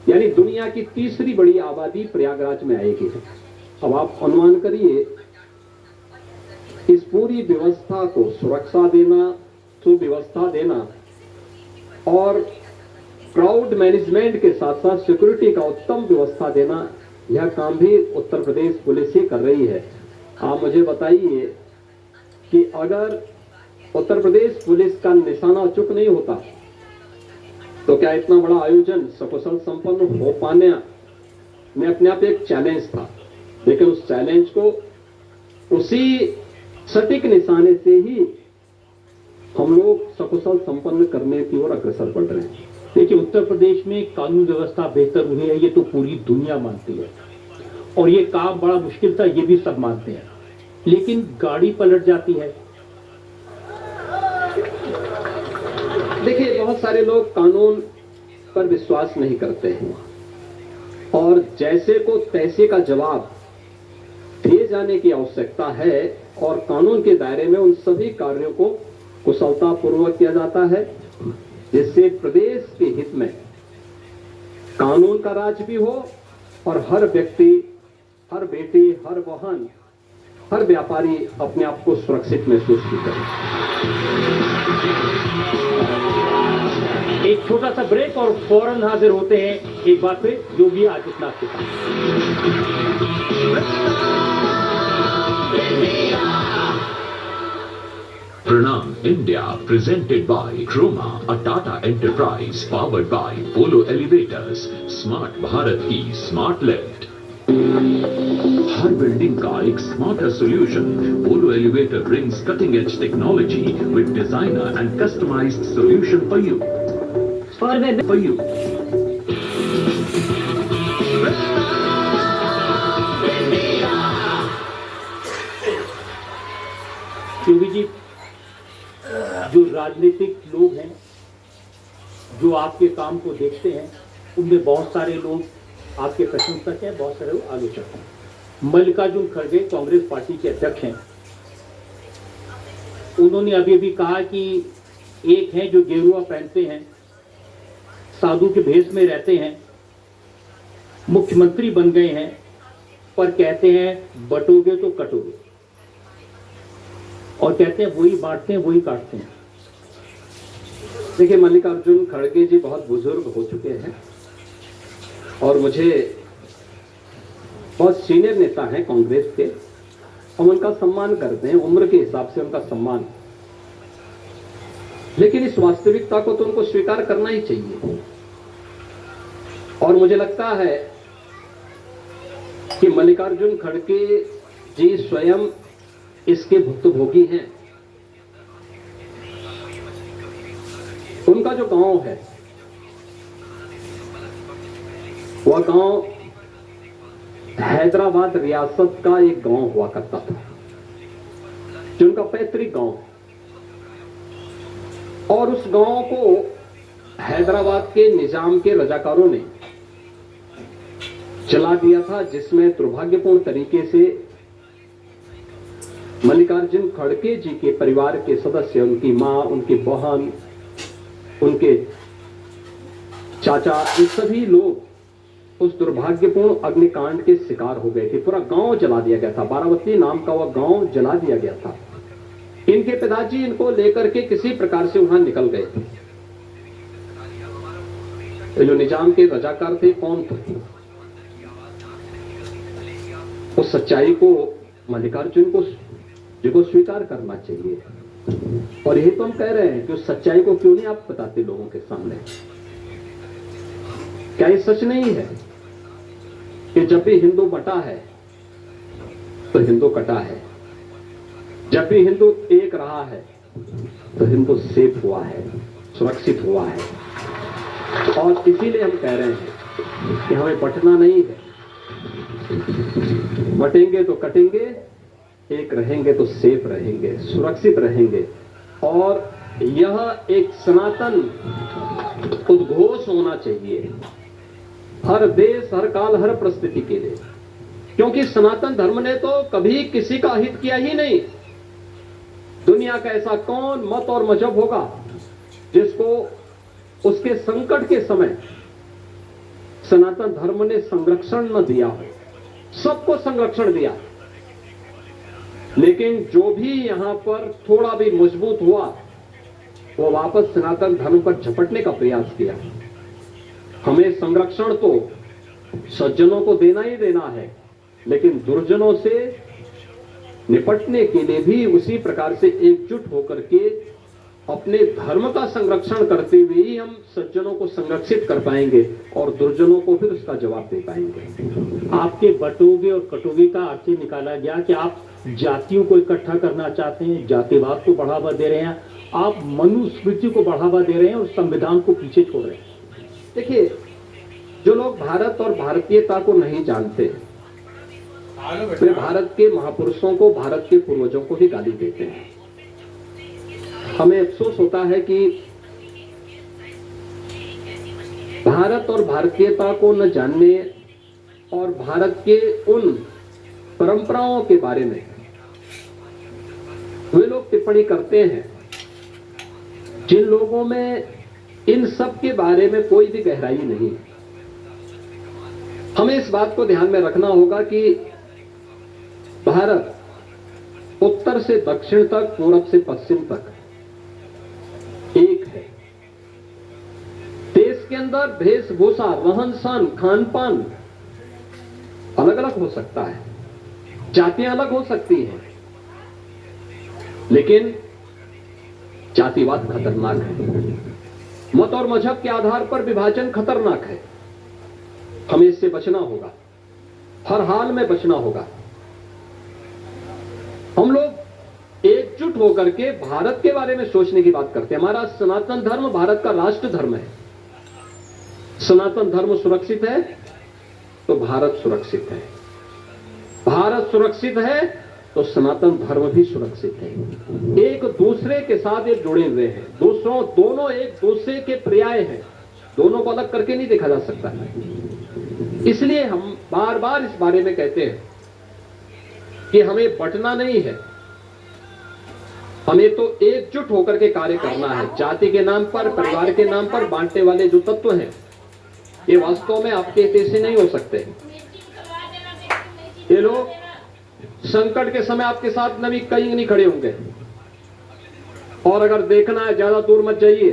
यानी दुनिया की तीसरी बड़ी आबादी प्रयागराज में आएगी। अब आप अनुमान करिए, इस पूरी व्यवस्था को सुरक्षा देना, सुव्यवस्था देना और क्राउड मैनेजमेंट के साथ साथ सिक्योरिटी का उत्तम व्यवस्था देना, यह काम भी उत्तर प्रदेश पुलिस ही कर रही है। आप मुझे बताइए कि अगर उत्तर प्रदेश पुलिस का निशाना चूक नहीं होता तो क्या इतना बड़ा आयोजन सकुशल संपन्न हो पाने में अपने आप एक चैलेंज था। लेकिन उस चैलेंज को उसी सटीक निशाने से ही हम लोग सकुशल संपन्न करने की ओर अग्रसर बढ़ रहे हैं। देखिए, उत्तर प्रदेश में कानून व्यवस्था बेहतर हुई है, ये तो पूरी दुनिया मानती है, और ये काम बड़ा मुश्किल था, ये भी सब मानते हैं, लेकिन गाड़ी पलट जाती है। देखिए, बहुत सारे लोग कानून पर विश्वास नहीं करते हैं और जैसे को तैसे का जवाब दिए जाने की आवश्यकता है और कानून के दायरे में उन सभी कार्यों को कुशलता पूर्वक किया जाता है जिससे प्रदेश के हित में कानून का राज भी हो और हर व्यक्ति, हर बेटी, हर बहन, हर व्यापारी अपने आप को सुरक्षित महसूस भी करे। एक छोटा सा ब्रेक और फौरन हाजिर होते हैं एक बार फिर योगी आदित्यनाथ के साथ। Pranam India presented by Croma, a Tata enterprise powered by Polo Elevators, Smart Bharat की Smart Lift। हर बिल्डिंग का एक smarter solution, polo elevator brings cutting edge technology with designer and customized solution for you। Yogi ji, जो राजनीतिक लोग हैं जो आपके काम को देखते हैं, उनमें बहुत सारे लोग आपके प्रशंसक हैं, बहुत सारे लोग आलोचक हैं। मल्लिकार्जुन खड़गे कांग्रेस पार्टी के अध्यक्ष हैं। उन्होंने अभी अभी कहा कि एक हैं जो गेरुआ पहनते हैं, साधु के भेष में रहते हैं, मुख्यमंत्री बन गए हैं, पर कहते हैं बटोगे तो कटोगे, और कहते हैं वही बांटते हैं वही काटते हैं। देखिए, मल्लिकार्जुन खड़गे जी बहुत बुजुर्ग हो चुके हैं और मुझे बहुत सीनियर नेता हैं कांग्रेस के, हम उनका सम्मान करते हैं, उम्र के हिसाब से उनका सम्मान, लेकिन इस वास्तविकता को तो उनको स्वीकार करना ही चाहिए। और मुझे लगता है कि मल्लिकार्जुन खड़गे जी स्वयं इसके भुक्तभोगी हैं। उनका जो गांव है वह गांव हैदराबाद रियासत का एक गांव हुआ करता था, जो उनका पैतृक गांव, और उस गांव को हैदराबाद के निजाम के रजाकारों ने जला दिया था, जिसमें दुर्भाग्यपूर्ण तरीके से मल्लिकार्जुन खड़गे जी के परिवार के सदस्य, उनकी मां, उनकी बहन, उनके चाचा, ये सभी लोग उस दुर्भाग्यपूर्ण अग्निकांड के शिकार हो गए थे। पूरा गांव जला दिया गया था, बारावती नाम का वह गांव जला दिया गया था। इनके पिताजी इनको लेकर के किसी प्रकार से वहां निकल गए थे। तो जो निजाम के रजाकार थे, कौन थे? उस सच्चाई को मल्लिकार्जुन को स्वीकार करना चाहिए। और यही तो हम कह रहे हैं कि उस सच्चाई को क्यों नहीं आप बताते लोगों के सामने? क्या ये सच नहीं है कि जब भी हिंदू बटा है तो हिंदू कटा है, जब भी हिंदू एक रहा है तो हिंदू सेफ हुआ है, सुरक्षित हुआ है। और इसीलिए हम कह रहे हैं कि हमें बटना नहीं है, बटेंगे तो कटेंगे, एक रहेंगे तो सेफ रहेंगे, सुरक्षित रहेंगे। और यह एक सनातन उद्घोष होना चाहिए हर देश, हर काल, हर परिस्थिति के लिए, क्योंकि सनातन धर्म ने तो कभी किसी का हित किया ही नहीं। दुनिया का ऐसा कौन मत और मजहब होगा जिसको उसके संकट के समय सनातन धर्म ने संरक्षण न दिया हो? सबको संरक्षण दिया, लेकिन जो भी यहां पर थोड़ा भी मजबूत हुआ वो वापस सनातन धर्म पर झपटने का प्रयास किया। हमें संरक्षण तो सज्जनों को देना ही देना है, लेकिन दुर्जनों से निपटने के लिए भी उसी प्रकार से एकजुट होकर के अपने धर्म का संरक्षण करते हुए ही हम सज्जनों को संरक्षित कर पाएंगे और दुर्जनों को फिर उसका जवाब दे पाएंगे। आपके बटोगे और कटोगे का अर्थ निकाला गया कि आप जातियों को इकट्ठा करना चाहते हैं, जातिवाद को बढ़ावा दे रहे हैं, आप मनुस्मृति को बढ़ावा दे रहे हैं और संविधान को पीछे छोड़ रहे हैं। देखिए, जो लोग भारत और भारतीयता को नहीं जानते वे भारत के महापुरुषों को, भारत के पूर्वजों को ही गाली देते हैं। हमें अफसोस होता है कि भारत और भारतीयता को न जानने और भारत के उन परंपराओं के बारे में वे लोग टिप्पणी करते हैं जिन लोगों में इन सब के बारे में कोई भी गहराई नहीं। हमें इस बात को ध्यान में रखना होगा कि भारत उत्तर से दक्षिण तक, पूरब से पश्चिम तक एक है। देश के अंदर वेशभूषा, रहन सहन, खान पान अलग अलग हो सकता है, जातियां अलग हो सकती हैं, लेकिन जातिवाद खतरनाक है। मत और मजहब के आधार पर विभाजन खतरनाक है। हमें इससे बचना होगा, हर हाल में बचना होगा। हम लोग एकजुट होकर के भारत के बारे में सोचने की बात करते हैं। हमारा सनातन धर्म भारत का राष्ट्र धर्म है। सनातन धर्म सुरक्षित है तो भारत सुरक्षित है, भारत सुरक्षित है तो सनातन धर्म भी सुरक्षित है। एक दूसरे के साथ ये जुड़े हुए हैं, दोनों एक दूसरे के पर्याय हैं, दोनों को अलग करके नहीं देखा जा सकता। इसलिए हम बार बार इस बारे में कहते हैं कि हमें बंटना नहीं है, हमें तो एकजुट होकर के कार्य करना है। जाति के नाम पर, परिवार के नाम पर बांटने वाले जो तत्व हैं ये वास्तव में आपके हित से नहीं हो सकते। ये लोग संकट के समय आपके साथ नभी कहीं नहीं खड़े होंगे। और अगर देखना है, ज्यादा दूर मत जाइए,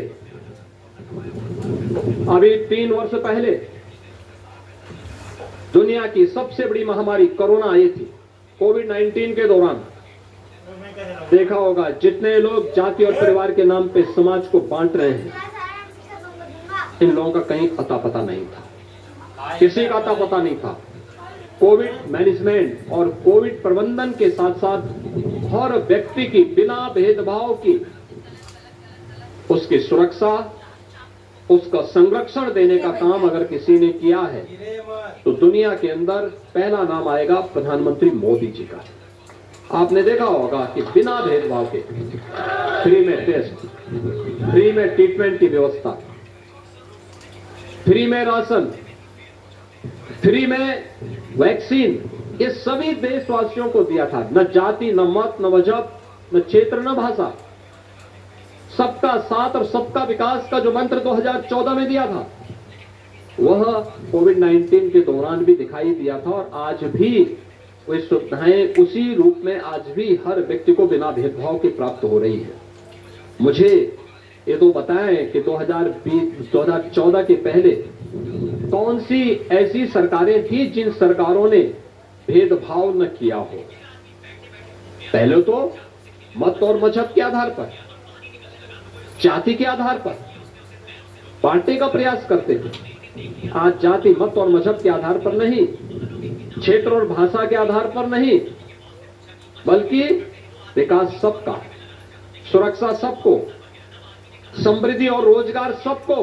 अभी 3 वर्ष पहले दुनिया की सबसे बड़ी महामारी कोरोना आई थी। कोविड-19 के दौरान देखा होगा जितने लोग जाति और परिवार के नाम पे समाज को बांट रहे हैं, इन लोगों का कहीं अता पता नहीं था, किसी का अता पता नहीं था। कोविड मैनेजमेंट और कोविड प्रबंधन के साथ साथ हर व्यक्ति की बिना भेदभाव की उसकी सुरक्षा, उसका संरक्षण देने का काम अगर किसी ने किया है तो दुनिया के अंदर पहला नाम आएगा प्रधानमंत्री मोदी जी का। आपने देखा होगा कि बिना भेदभाव के फ्री में टेस्ट, फ्री में ट्रीटमेंट की व्यवस्था, फ्री में राशन, फ्री में वैक्सीन, ये सभी देशवासियों को दिया था। न जाति, न मत, न मजहब, न क्षेत्र, न भाषा, सबका साथ और सबका विकास का जो मंत्र 2014 में दिया था वह कोविड-19 के दौरान भी दिखाई दिया था। और आज भी वे सुविधाएं उसी रूप में आज भी हर व्यक्ति को बिना भेदभाव के प्राप्त हो रही है। मुझे ये तो बताएं कि 2014 के पहले कौन सी ऐसी सरकारें थी जिन सरकारों ने भेदभाव न किया हो। पहले तो मत और मजहब के आधार पर, जाति के आधार पर बांटने का प्रयास करते थे। आज जाति, मत और मजहब के आधार पर नहीं, क्षेत्र और भाषा के आधार पर नहीं, बल्कि विकास सबका, सुरक्षा सबको, समृद्धि और रोजगार सबको,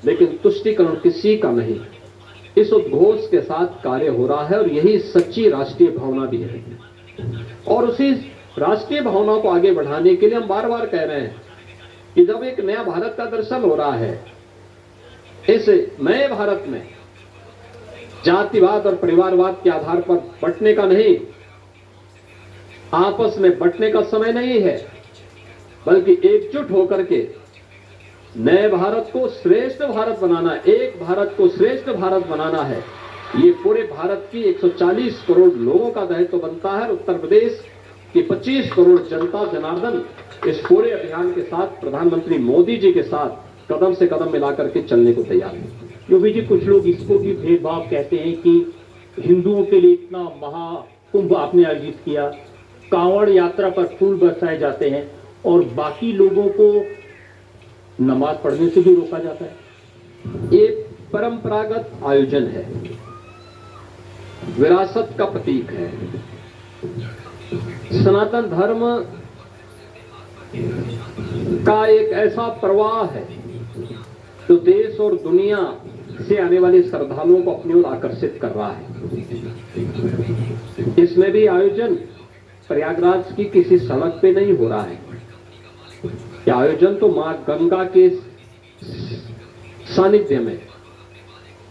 लेकिन तुष्टीकरण किसी का नहीं। इस उद्घोष के साथ कार्य हो रहा है और यही सच्ची राष्ट्रीय भावना भी है। और उसी राष्ट्रीय भावना को आगे बढ़ाने के लिए हम बार बार कह रहे हैं कि जब एक नया भारत का दर्शन हो रहा है, इस नए भारत में जातिवाद और परिवारवाद के आधार पर बंटने का नहीं, आपस में बंटने का समय नहीं है, बल्कि एकजुट होकर के नए भारत को श्रेष्ठ भारत बनाना, एक भारत को श्रेष्ठ भारत बनाना है। ये पूरे भारत की 140 करोड़ लोगों का दायित्व बनता है। उत्तर प्रदेश की 25 करोड़ जनता जनार्दन इस पूरे अभियान के साथ प्रधानमंत्री मोदी जी के साथ कदम से कदम मिलाकर के चलने को तैयार है। योगी जी, कुछ लोग इसको भी भेदभाव कहते हैं कि हिंदुओं के लिए इतना महाकुंभ आपने आयोजित किया, कांवड़ यात्रा पर फूल बरसाए जाते हैं और बाकी लोगों को नमाज पढ़ने से भी रोका जाता है। ये परंपरागत आयोजन है, विरासत का प्रतीक है। सनातन धर्म का एक ऐसा प्रवाह है जो देश और दुनिया से आने वाले श्रद्धालुओं को अपनी ओर आकर्षित कर रहा है। इसमें भी आयोजन प्रयागराज की किसी सड़क पे नहीं हो रहा है। यह आयोजन तो मां गंगा के सानिध्य में,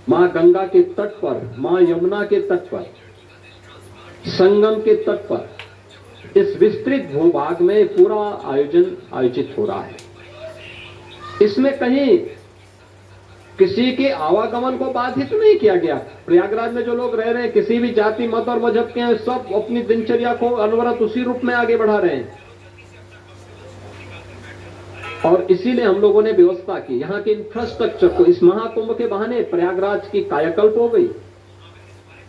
मां गंगा के तट पर, मां यमुना के तट पर, संगम के तट पर, इस विस्तृत भूभाग में पूरा आयोजन आयोजित हो रहा है। इसमें कहीं किसी के आवागमन को बाधित नहीं किया गया। प्रयागराज में जो लोग रह रहे हैं, किसी भी जाति, मत और मजहब के हैं, सब अपनी दिनचर्या को अनवरत उसी रूप में आगे बढ़ा रहे हैं। और इसीलिए हम लोगों ने व्यवस्था की, यहाँ के इंफ्रास्ट्रक्चर को, इस महाकुंभ के बहाने प्रयागराज की कायाकल्प हो गई।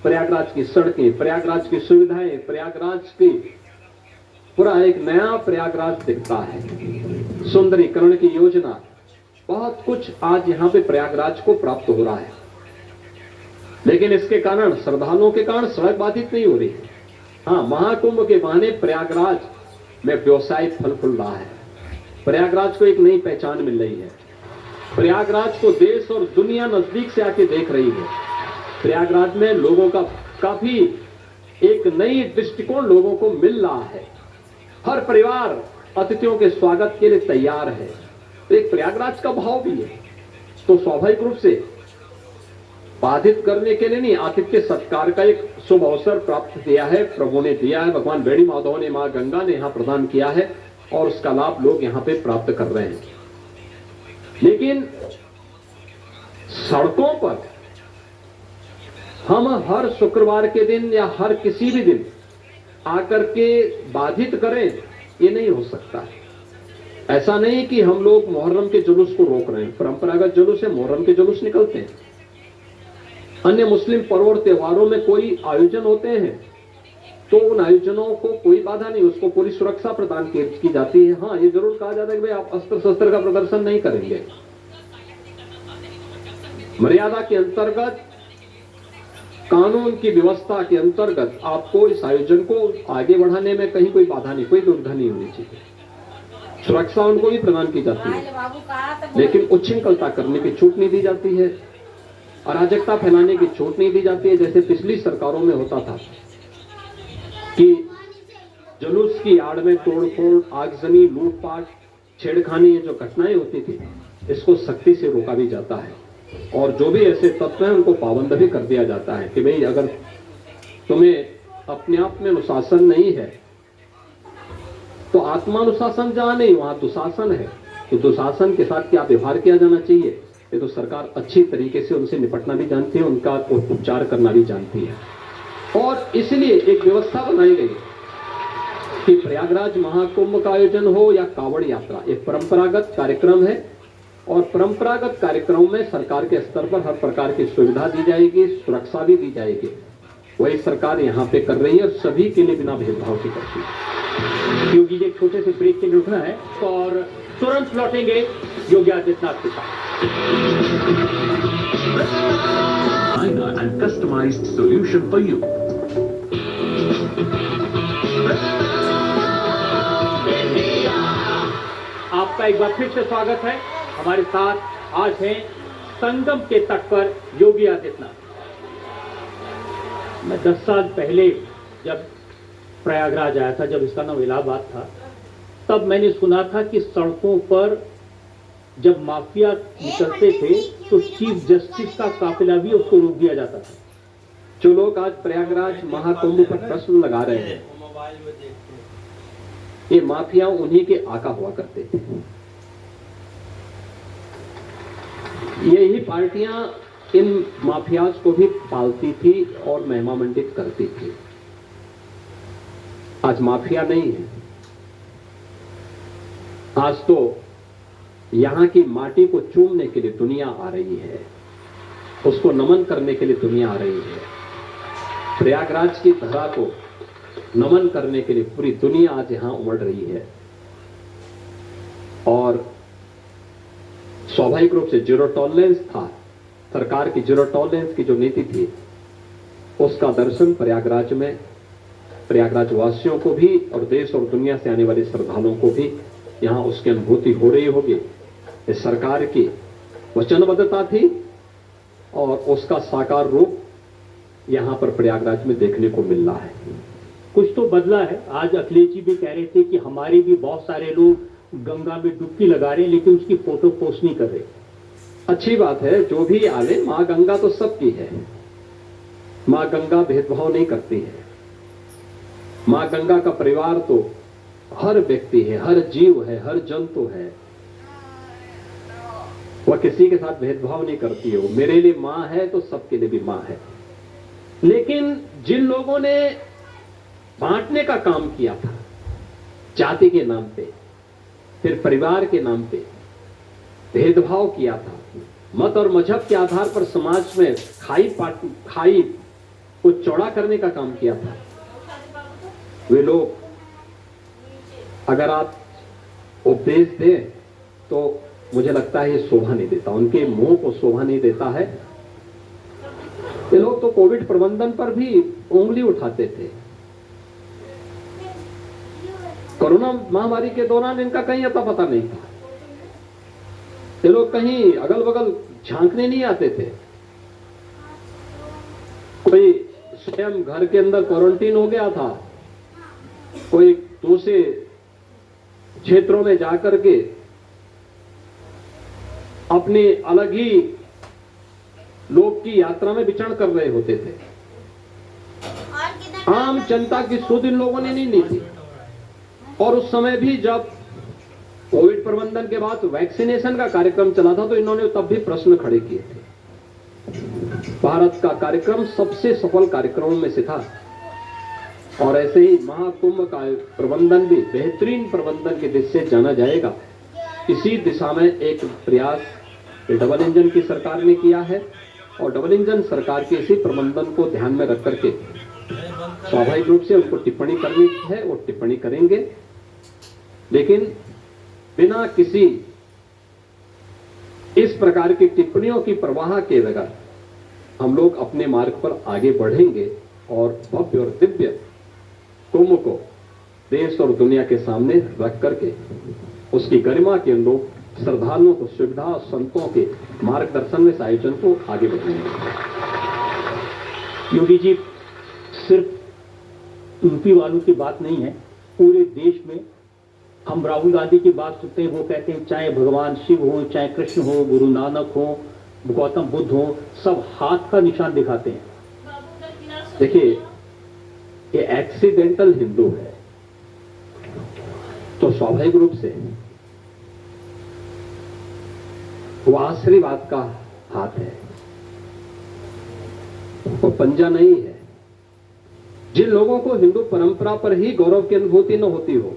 प्रयागराज की सड़कें, प्रयागराज की सुविधाएं, प्रयागराज की पूरा एक नया प्रयागराज दिखता है। सुंदरीकरण की योजना, बहुत कुछ आज यहाँ पे प्रयागराज को प्राप्त हो रहा है। लेकिन इसके कारण, श्रद्धालुओं के कारण सड़क बाधित नहीं हो रही है। हाँ, महाकुंभ के बहाने प्रयागराज में व्यवसाय फल फूल रहा है। प्रयागराज को एक नई पहचान मिल रही है। प्रयागराज को देश और दुनिया नजदीक से आके देख रही है। प्रयागराज में लोगों का काफी एक नई दृष्टिकोण लोगों को मिल रहा है। हर परिवार अतिथियों के स्वागत के लिए तैयार है। तो एक प्रयागराज का भाव भी है। तो स्वाभाविक रूप से बाधित करने के लिए नहीं, आतिथ्य सत्कार का एक शुभ अवसर प्राप्त किया है, प्रभु ने दिया है, भगवान वेणी माधव ने, मां गंगा ने यहां प्रदान किया है और उसका लाभ लोग यहां पे प्राप्त कर रहे हैं। लेकिन सड़कों पर हम हर शुक्रवार के दिन या हर किसी भी दिन आकर के बाधित करें, ये नहीं हो सकता। ऐसा नहीं कि हम लोग मुहर्रम के जुलूस को रोक रहे हैं। परंपरागत जुलूस है, मुहर्रम के जुलूस निकलते हैं। अन्य मुस्लिम पर्व और त्योहारों में कोई आयोजन होते हैं तो उन आयोजनों को कोई बाधा नहीं, उसको पूरी सुरक्षा प्रदान की जाती है। हाँ, ये जरूर कहा जाता है कि भाई आप अस्त्र शस्त्र का प्रदर्शन नहीं करेंगे। मर्यादा के अंतर्गत, कानून की व्यवस्था के अंतर्गत आपको इस आयोजन को आगे बढ़ाने में कहीं कोई बाधा नहीं, कोई दुविधा नहीं होनी चाहिए। सुरक्षा उनको भी प्रदान की जाती है, लेकिन उच्छृंखलता करने की छूट नहीं दी जाती है, अराजकता फैलाने की छूट नहीं दी जाती है। जैसे पिछली सरकारों में होता था कि जुलूस की आड़ में तोड़फोड़, आगजनी, लूटपाट, छेड़खानी, ये जो घटनाएं होती थी, इसको सख्ती से रोका भी जाता है। और जो भी ऐसे तत्व हैं उनको पाबंद भी कर दिया जाता है कि भाई अगर तुम्हें अपने आप में अनुशासन नहीं है तो आत्मानुशासन जहां नहीं वहां दुशासन है, तो दुशासन के साथ क्या व्यवहार किया जाना चाहिए, ये तो सरकार अच्छी तरीके से उनसे निपटना भी जानती है, उनका उपचार करना भी जानती है। और इसलिए एक व्यवस्था बनाई गई कि प्रयागराज महाकुंभ का आयोजन हो या कावड़ यात्रा, एक परंपरागत कार्यक्रम है और परंपरागत कार्यक्रम में सरकार के स्तर पर हर प्रकार की सुविधा दी जाएगी, सुरक्षा भी दी जाएगी। वही सरकार यहाँ पे कर रही है और सभी के लिए बिना भेदभाव की करती है। योगी जी एक छोटे से ब्रेक के लिए रुकना है और तुरंत लौटेंगे योगी आदित्यनाथ के साथ। China and customized solution for you. आपका एक बार फिर से स्वागत है। हमारे साथ आज हैं संगम के तट पर योगी आदित्यनाथ। मैं 10 साल पहले जब प्रयागराज आया था, जब इसका नाम इलाहाबाद था, तब मैंने सुना था कि सड़कों पर जब माफिया निकलते थे तो चीफ जस्टिस का काफिला भी उसको रोक दिया जाता था। जो लोग आज प्रयागराज महाकुंभ पर प्रश्न लगा रहे हैं, ये माफिया उन्हीं के आका हुआ करते थे। यही पार्टियां इन माफियाज को भी पालती थी और महिमा मंडित करती थी। आज माफिया नहीं है, आज तो यहां की माटी को चूमने के लिए दुनिया आ रही है, उसको नमन करने के लिए दुनिया आ रही है। प्रयागराज की धरा को नमन करने के लिए पूरी दुनिया आज यहां उमड़ रही है। और स्वाभाविक रूप से जीरो टॉलरेंस था, सरकार की जीरो टॉलरेंस की जो नीति थी, उसका दर्शन प्रयागराज में प्रयागराज वासियों को भी और देश और दुनिया से आने वाले श्रद्धालुओं को भी यहां उसकी अनुभूति हो रही होगी। इस सरकार की वचनबद्धता थी और उसका साकार रूप यहां पर प्रयागराज में देखने को मिल रहा है। कुछ तो बदला है। आज अखिलेश जी भी कह रहे थे कि हमारे भी बहुत सारे लोग गंगा में डुबकी लगा रहे हैं, लेकिन उसकी फोटो पोस्ट नहीं कर रहे। अच्छी बात है, जो भी आले, मां गंगा तो सबकी है। मां गंगा भेदभाव नहीं करती है। मां गंगा का परिवार तो हर व्यक्ति है, हर जीव है, हर जंतु है। वह किसी के साथ भेदभाव नहीं करती है। वो मेरे लिए मां है तो सबके लिए भी मां है। लेकिन जिन लोगों ने बांटने का काम किया था, जाति के नाम पे, फिर परिवार के नाम पे भेदभाव किया था, मत और मजहब के आधार पर समाज में खाई को चौड़ा करने का काम किया था, वे लोग अगर आप उपदेश दें तो मुझे लगता है ये शोभा नहीं देता, उनके मुंह को शोभा नहीं देता है। ये लोग तो कोविड प्रबंधन पर भी उंगली उठाते थे। कोरोना महामारी के दौरान इनका कहीं अता पता नहीं था। ये लोग कहीं अगल बगल झांकने नहीं आते थे। कोई स्वयं घर के अंदर क्वारंटीन हो गया था, कोई दूसरे क्षेत्रों में जाकर के अपनी अलग ही लोक की यात्रा में विचरण कर रहे होते थे। आम जनता की सुध इन लोगों ने नहीं ली थी। और उस समय भी जब कोविड प्रबंधन के बाद वैक्सीनेशन का कार्यक्रम चला था तो इन्होंने तब भी प्रश्न खड़े किए थे। भारत का कार्यक्रम सबसे सफल कार्यक्रमों में से था और ऐसे ही महाकुंभ का प्रबंधन भी बेहतरीन प्रबंधन के दिशा से जाना जाएगा। इसी दिशा में एक प्रयास डबल इंजन की सरकार ने किया है और डबल इंजन सरकार के इसी प्रबंधन को ध्यान में रख करके स्वाभाविक रूप से उनको टिप्पणी करनी है, वो टिप्पणी करेंगे, लेकिन बिना किसी इस प्रकार की टिप्पणियों की परवाह के बगैर हम लोग अपने मार्ग पर आगे बढ़ेंगे और भव्य और दिव्य कुंभ को देश और दुनिया के सामने रख करके उसकी गरिमा के अनुरूप श्रद्धालुओं को सुविधा और संतों के मार्गदर्शन में इस आयोजन को आगे बढ़ाएंगे। योगी जी, सिर्फ यूपी वालों की बात नहीं है, पूरे देश में हम राहुल गांधी की बात सुनते हैं। वो कहते हैं चाहे भगवान शिव हो, चाहे कृष्ण हो, गुरु नानक हो, गौतम बुद्ध हो, सब हाथ का निशान दिखाते हैं। देखिए, ये एक्सीडेंटल हिंदू है तो स्वाभाविक रूप से वो आशीर्वाद का हाथ है, वो पंजा नहीं है। जिन लोगों को हिंदू परंपरा पर ही गौरव की अनुभूति न होती हो,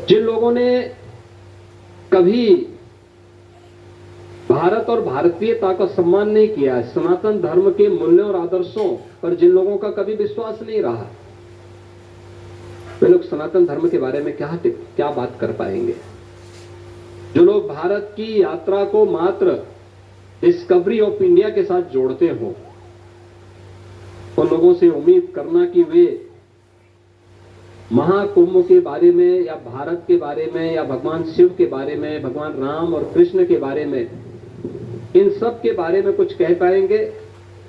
जिन लोगों ने कभी भारत और भारतीयता का सम्मान नहीं किया, सनातन धर्म के मूल्यों और आदर्शों पर जिन लोगों का कभी विश्वास नहीं रहा, वे लोग सनातन धर्म के बारे में क्या बात कर पाएंगे। जो लोग भारत की यात्रा को मात्र डिस्कवरी ऑफ इंडिया के साथ जोड़ते हो, उन लोगों से उम्मीद करना कि वे महाकुंभ के बारे में या भारत के बारे में या भगवान शिव के बारे में, भगवान राम और कृष्ण के बारे में, इन सब के बारे में कुछ कह पाएंगे,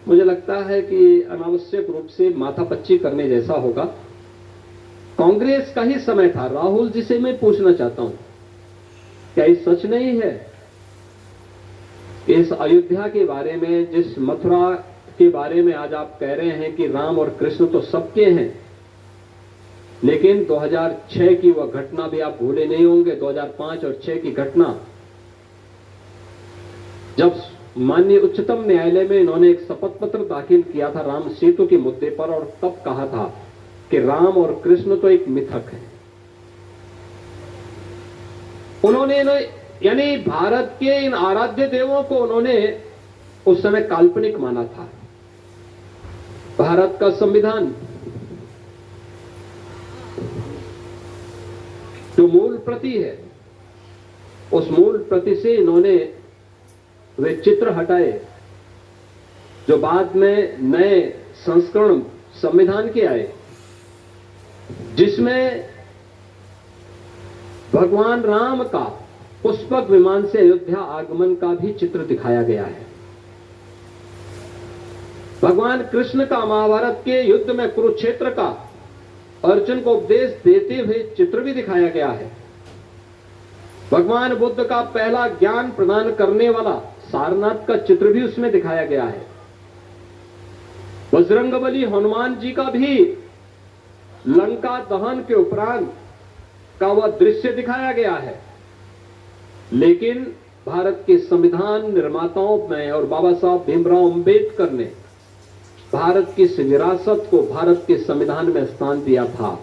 मुझे लगता है कि अनावश्यक रूप से माथापच्ची करने जैसा होगा। कांग्रेस का ही समय था। राहुल जी से मैं पूछना चाहता हूं, क्या ये सच नहीं है? इस अयोध्या के बारे में, जिस मथुरा के बारे में आज आप कह रहे हैं कि राम और कृष्ण तो सबके हैं, लेकिन 2006 की वह घटना भी आप भूले नहीं होंगे। 2005 और 6 की घटना, जब माननीय उच्चतम न्यायालय में इन्होंने एक शपथ पत्र दाखिल किया था राम सेतु के मुद्दे पर, और तब कहा था कि राम और कृष्ण तो एक मिथक है। उन्होंने यानी भारत के इन आराध्य देवों को उन्होंने उस समय काल्पनिक माना था। भारत का संविधान जो मूल प्रति है, उस मूल प्रति से इन्होंने वे चित्र हटाए जो बाद में नए संस्करण संविधान के आए, जिसमें भगवान राम का पुष्पक विमान से अयोध्या आगमन का भी चित्र दिखाया गया है। भगवान कृष्ण का महाभारत के युद्ध में कुरुक्षेत्र का अर्जुन को उपदेश देते हुए चित्र भी दिखाया गया है। भगवान बुद्ध का पहला ज्ञान प्रदान करने वाला सारनाथ का चित्र भी उसमें दिखाया गया है। बजरंगबली हनुमान जी का भी लंका दहन के उपरांत का वह दृश्य दिखाया गया है। लेकिन भारत के संविधान निर्माताओं में और बाबा साहब भीमराव अंबेडकर ने भारत की इस विरासत को भारत के संविधान में स्थान दिया था।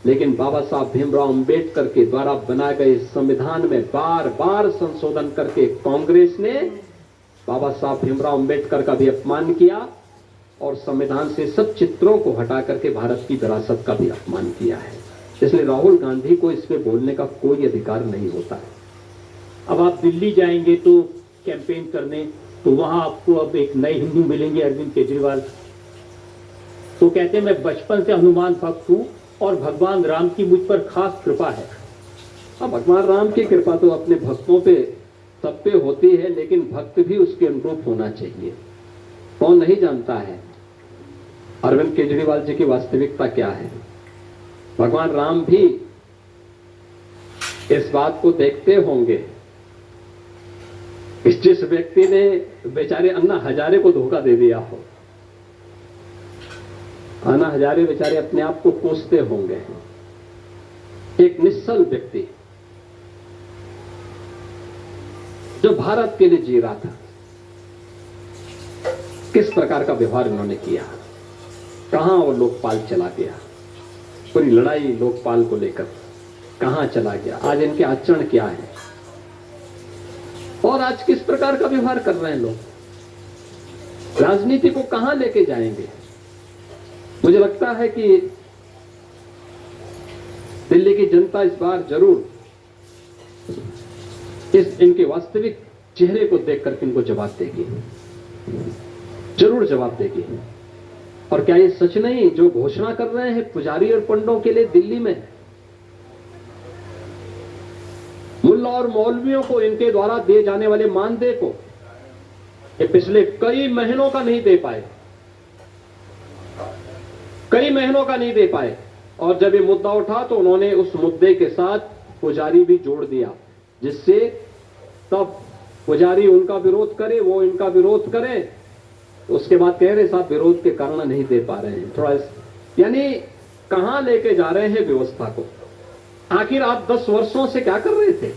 लेकिन बाबा साहब भीमराव अंबेडकर के द्वारा बनाए गए संविधान में बार बार संशोधन करके कांग्रेस ने बाबा साहब भीमराव अंबेडकर का भी अपमान किया और संविधान से सब चित्रों को हटा करके भारत की विरासत का भी अपमान किया है। इसलिए राहुल गांधी को इस पे बोलने का कोई अधिकार नहीं होता है। अब आप दिल्ली जाएंगे तो कैंपेन करने, तो वहां आपको अब एक नए हिंदू मिलेंगे, अरविंद केजरीवाल। तो कहते हैं मैं बचपन से हनुमान भक्त हूं और भगवान राम की मुझ पर खास कृपा है। अब भगवान राम की कृपा तो अपने भक्तों पे सब पे होती है, लेकिन भक्त भी उसके अनुरूप होना चाहिए। कौन नहीं जानता है अरविंद केजरीवाल जी की वास्तविकता क्या है। भगवान राम भी इस बात को देखते होंगे कि जिस व्यक्ति ने बेचारे अन्ना हजारे को धोखा दे दिया हो। अन्ना हजारे बेचारे अपने आप को कोसते होंगे। एक निश्चल व्यक्ति जो भारत के लिए जी रहा था, किस प्रकार का व्यवहार इन्होंने किया, कहां वो लोकपाल चला गया, पूरी लड़ाई लोकपाल को लेकर कहां चला गया, आज इनके आचरण क्या है और आज किस प्रकार का व्यवहार कर रहे हैं लोग, राजनीति को कहां लेके जाएंगे। मुझे लगता है कि दिल्ली की जनता इस बार जरूर इस इनके वास्तविक चेहरे को देखकर इनको जवाब देगी, जरूर जवाब देगी। और क्या ये सच नहीं जो घोषणा कर रहे हैं पुजारी और पंडों के लिए दिल्ली में, मुल्ला और मौलवियों को इनके द्वारा दिए जाने वाले मानदेय को ये पिछले कई महीनों का नहीं दे पाए, कई महीनों का नहीं दे पाए। और जब ये मुद्दा उठा तो उन्होंने उस मुद्दे के साथ पुजारी भी जोड़ दिया, जिससे तब पुजारी उनका विरोध करे, वो इनका विरोध करें, उसके बाद कह रहे साहब विरोध के कारण नहीं दे पा रहे हैं। थोड़ा यानी कहां लेके जा रहे हैं व्यवस्था को। आखिर आप 10 वर्षों से क्या कर रहे थे,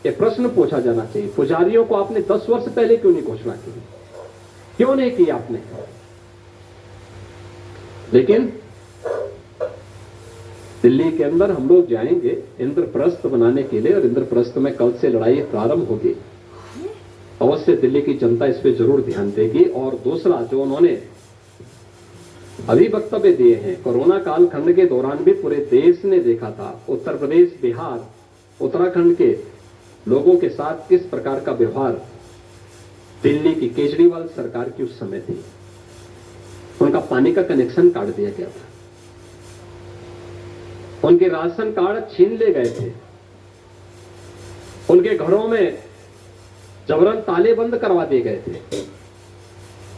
ये प्रश्न पूछा जाना चाहिए। पुजारियों को आपने 10 वर्ष पहले क्यों नहीं घोषणा की, क्यों नहीं की आपने। लेकिन दिल्ली के अंदर हम लोग जाएंगे इंद्रप्रस्थ बनाने के लिए, और इंद्रप्रस्थ में कल से लड़ाई प्रारंभ होगी। अवश्य दिल्ली की जनता इस पे जरूर ध्यान देगी। और दूसरा जो उन्होंने अभी वक्तव्य दिए हैं, कोरोना कालखंड के दौरान भी पूरे देश ने देखा था उत्तर प्रदेश, बिहार, उत्तराखंड के लोगों के साथ किस प्रकार का व्यवहार दिल्ली की केजरीवाल सरकार की उस समय थी। उनका पानी का कनेक्शन काट दिया गया था, उनके राशन कार्ड छीन ले गए थे, उनके घरों में जबरन ताले बंद करवा दिए गए थे,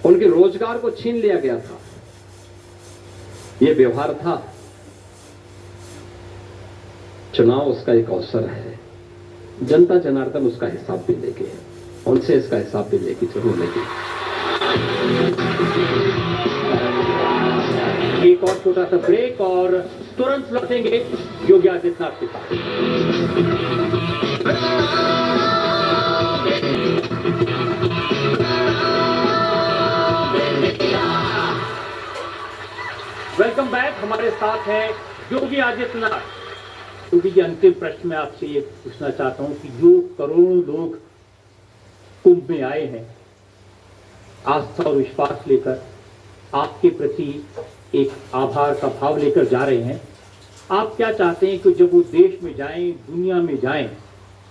उनके रोजगार को छीन लिया गया था। यह व्यवहार था। चुनाव उसका एक अवसर है, जनता जनार्दन उसका हिसाब भी लेगी, उनसे इसका हिसाब भी लेगी, जरूर लेगी। एक और छोटा सा ब्रेक और तुरंत लौटेंगे योगी आदित्यनाथ के साथ। Welcome back. हमारे साथ है योगी आदित्यनाथ। योगी जी, अंतिम प्रश्न में आपसे ये पूछना चाहता हूं कि जो करोड़ों लोग कुंभ में आए हैं आस्था और विश्वास लेकर, आपके प्रति एक आभार का भाव लेकर जा रहे हैं, आप क्या चाहते हैं कि जब वो देश में जाएं, दुनिया में जाएं,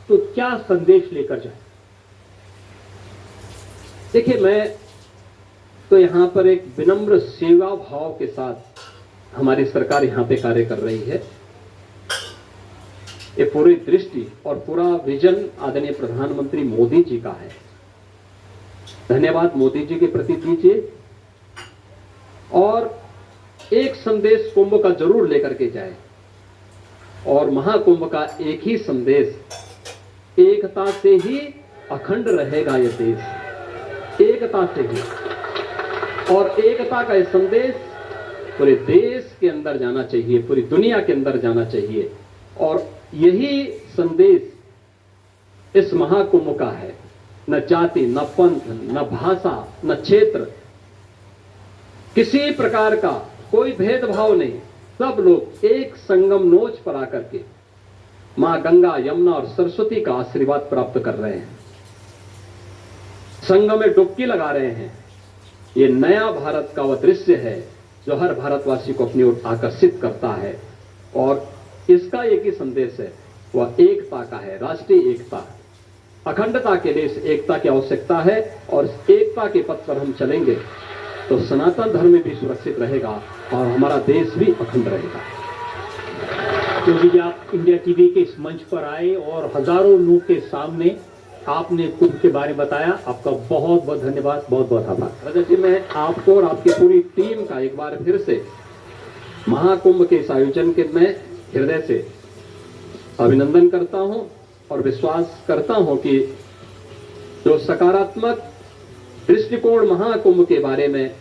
तो क्या संदेश लेकर जाएं? देखिए, मैं तो यहाँ पर एक विनम्र सेवा भाव के साथ हमारी सरकार यहाँ पे कार्य कर रही है। ये पूरी दृष्टि और पूरा विजन आदरणीय प्रधानमंत्री मोदी जी का है। धन्यवाद मोदी जी के प्रति दीजिए और एक संदेश कुंभ का जरूर लेकर के जाए और महाकुंभ का एक ही संदेश, एकता से ही अखंड रहेगा यह देश, एकता से ही। और एकता का यह संदेश पूरे देश के अंदर जाना चाहिए, पूरी दुनिया के अंदर जाना चाहिए और यही संदेश इस महाकुंभ का है। न जाति, न पंथ, न भाषा, न क्षेत्र, किसी प्रकार का कोई भेदभाव नहीं। सब लोग एक संगम नोच पर आकर के मां गंगा, यमुना और सरस्वती का आशीर्वाद प्राप्त कर रहे हैं, संगम में डुबकी लगा रहे हैं। ये नया भारत का वह दृश्य है जो हर भारतवासी को अपनी ओर आकर्षित करता है और इसका एक ही संदेश है, वह एकता का है, राष्ट्रीय एकता। अखंडता के लिए इस एकता की आवश्यकता है और इस एकता के पथ पर हम चलेंगे तो सनातन धर्म भी सुरक्षित रहेगा और हमारा देश भी अखंड रहेगा। क्योंकि जब आप इंडिया टीवी के इस मंच पर आए और हजारों लोगों के सामने आपने कुंभ के बारे में बताया, आपका बहुत बहुत धन्यवाद, बहुत बहुत आभार। रजत जी, मैं आपको और आपकी पूरी टीम का एक बार फिर से महाकुंभ के इस आयोजन के मैं हृदय से अभिनंदन करता हूं और विश्वास करता हूं कि जो सकारात्मक दृष्टिकोण महाकुंभ के बारे में,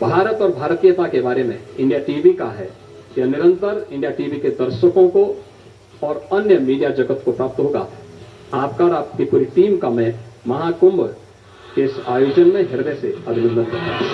भारत और भारतीयता के बारे में इंडिया टीवी का है, यह निरंतर इंडिया टीवी के दर्शकों को और अन्य मीडिया जगत को प्राप्त होगा। आपका और आपकी पूरी टीम का मैं महाकुंभ के इस आयोजन में हृदय से अभिनंदन करता हूं।